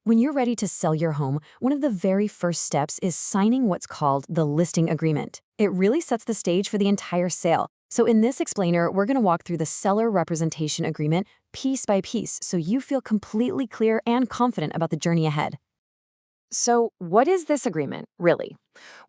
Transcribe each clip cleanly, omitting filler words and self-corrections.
When you're ready to sell your home, one of the very first steps is signing what's called the listing agreement. It really sets the stage for the entire sale. So in this explainer, we're going to walk through the seller representation agreement piece by piece so you feel completely clear and confident about the journey ahead. So, what is this agreement, really?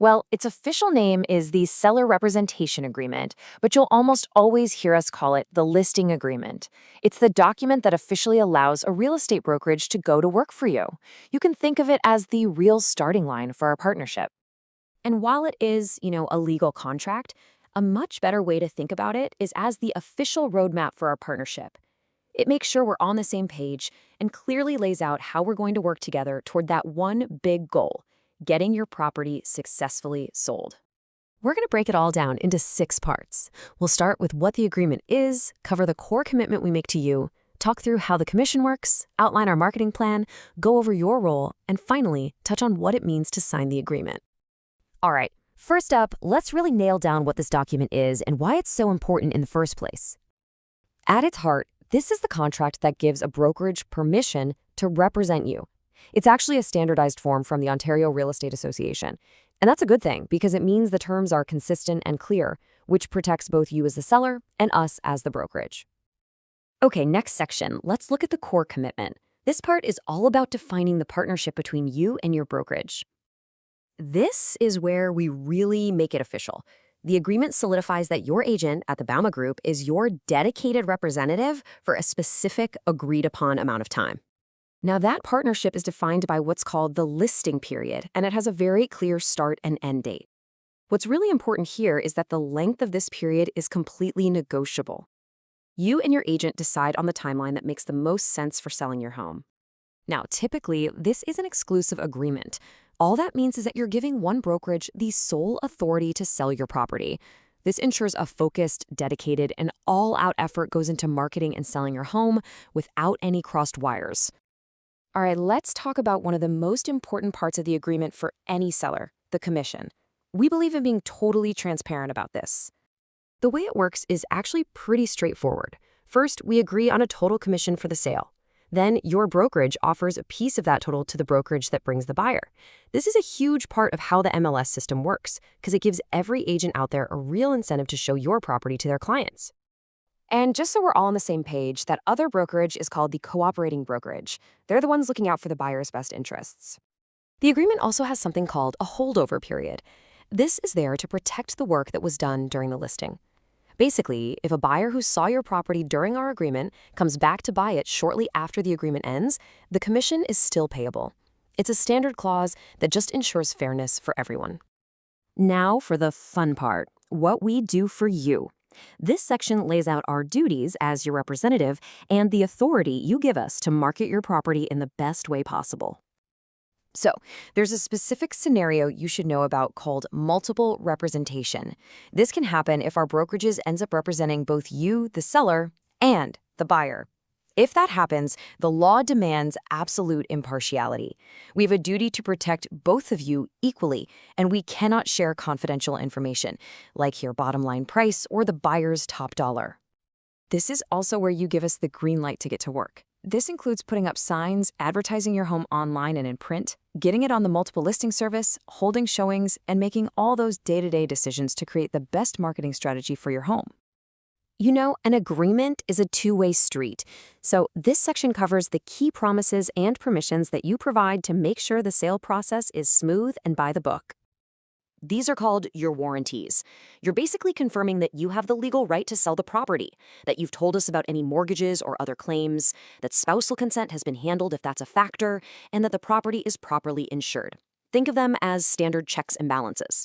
Well, its official name is the Seller Representation Agreement, but you'll almost always hear us call it the Listing Agreement. It's the document that officially allows a real estate brokerage to go to work for you. You can think of it as the real starting line for our partnership. And while it is, a legal contract, a much better way to think about it is as the official roadmap for our partnership. It makes sure we're on the same page and clearly lays out how we're going to work together toward that one big goal, getting your property successfully sold. We're going to break it all down into 6 parts. We'll start with what the agreement is, cover the core commitment we make to you, talk through how the commission works, outline our marketing plan, go over your role, and finally, touch on what it means to sign the agreement. All right, first up, let's really nail down what this document is and why it's so important in the first place. At its heart, this is the contract that gives a brokerage permission to represent you. It's actually a standardized form from the Ontario Real Estate Association. And that's a good thing because it means the terms are consistent and clear, which protects both you as the seller and us as the brokerage. Okay, next section, let's look at the core commitment. This part is all about defining the partnership between you and your brokerage. This is where we really make it official. The agreement solidifies that your agent at the Bouma Group is your dedicated representative for a specific agreed-upon amount of time. Now, that partnership is defined by what's called the listing period, and it has a very clear start and end date. What's really important here is that the length of this period is completely negotiable. You and your agent decide on the timeline that makes the most sense for selling your home. Now, typically, this is an exclusive agreement. All that means is that you're giving one brokerage the sole authority to sell your property. This ensures a focused, dedicated, and all-out effort goes into marketing and selling your home without any crossed wires. All right, let's talk about one of the most important parts of the agreement for any seller, the commission. We believe in being totally transparent about this. The way it works is actually pretty straightforward. First, we agree on a total commission for the sale. Then your brokerage offers a piece of that total to the brokerage that brings the buyer. This is a huge part of how the MLS system works because it gives every agent out there a real incentive to show your property to their clients. And just so we're all on the same page, that other brokerage is called the cooperating brokerage. They're the ones looking out for the buyer's best interests. The agreement also has something called a holdover period. This is there to protect the work that was done during the listing. Basically, if a buyer who saw your property during our agreement comes back to buy it shortly after the agreement ends, the commission is still payable. It's a standard clause that just ensures fairness for everyone. Now for the fun part, what we do for you. This section lays out our duties as your representative and the authority you give us to market your property in the best way possible. So, there's a specific scenario you should know about called multiple representation. This can happen if our brokerages ends up representing both you, the seller, and the buyer. If that happens, the law demands absolute impartiality. We have a duty to protect both of you equally, and we cannot share confidential information, like your bottom line price or the buyer's top dollar. This is also where you give us the green light to get to work. This includes putting up signs, advertising your home online and in print, getting it on the multiple listing service, holding showings, and making all those day-to-day decisions to create the best marketing strategy for your home. You know, an agreement is a two-way street, so this section covers the key promises and permissions that you provide to make sure the sale process is smooth and by the book. These are called your warranties. You're basically confirming that you have the legal right to sell the property, that you've told us about any mortgages or other claims, that spousal consent has been handled if that's a factor, and that the property is properly insured. Think of them as standard checks and balances.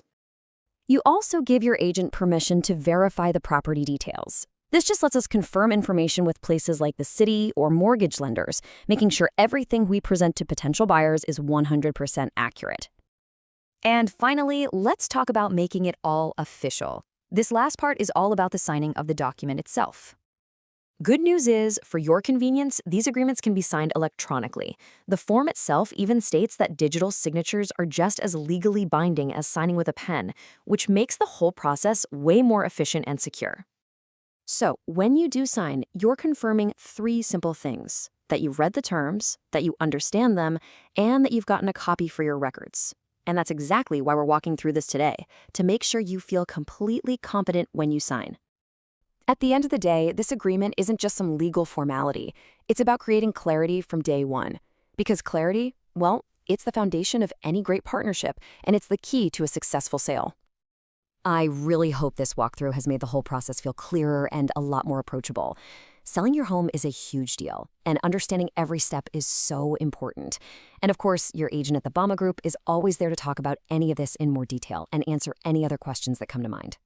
You also give your agent permission to verify the property details. This just lets us confirm information with places like the city or mortgage lenders, making sure everything we present to potential buyers is 100% accurate. And finally, let's talk about making it all official. This last part is all about the signing of the document itself. Good news is, for your convenience, these agreements can be signed electronically. The form itself even states that digital signatures are just as legally binding as signing with a pen, which makes the whole process way more efficient and secure. So, when you do sign, you're confirming 3 simple things. that you've read the terms, that you understand them, and that you've gotten a copy for your records. And that's exactly why we're walking through this today, to make sure you feel completely confident when you sign. At the end of the day, this agreement isn't just some legal formality. It's about creating clarity from day one. Because clarity, well, it's the foundation of any great partnership, and it's the key to a successful sale. I really hope this walkthrough has made the whole process feel clearer and a lot more approachable. Selling your home is a huge deal, and understanding every step is so important. And of course, your agent at the Bouma Group is always there to talk about any of this in more detail and answer any other questions that come to mind.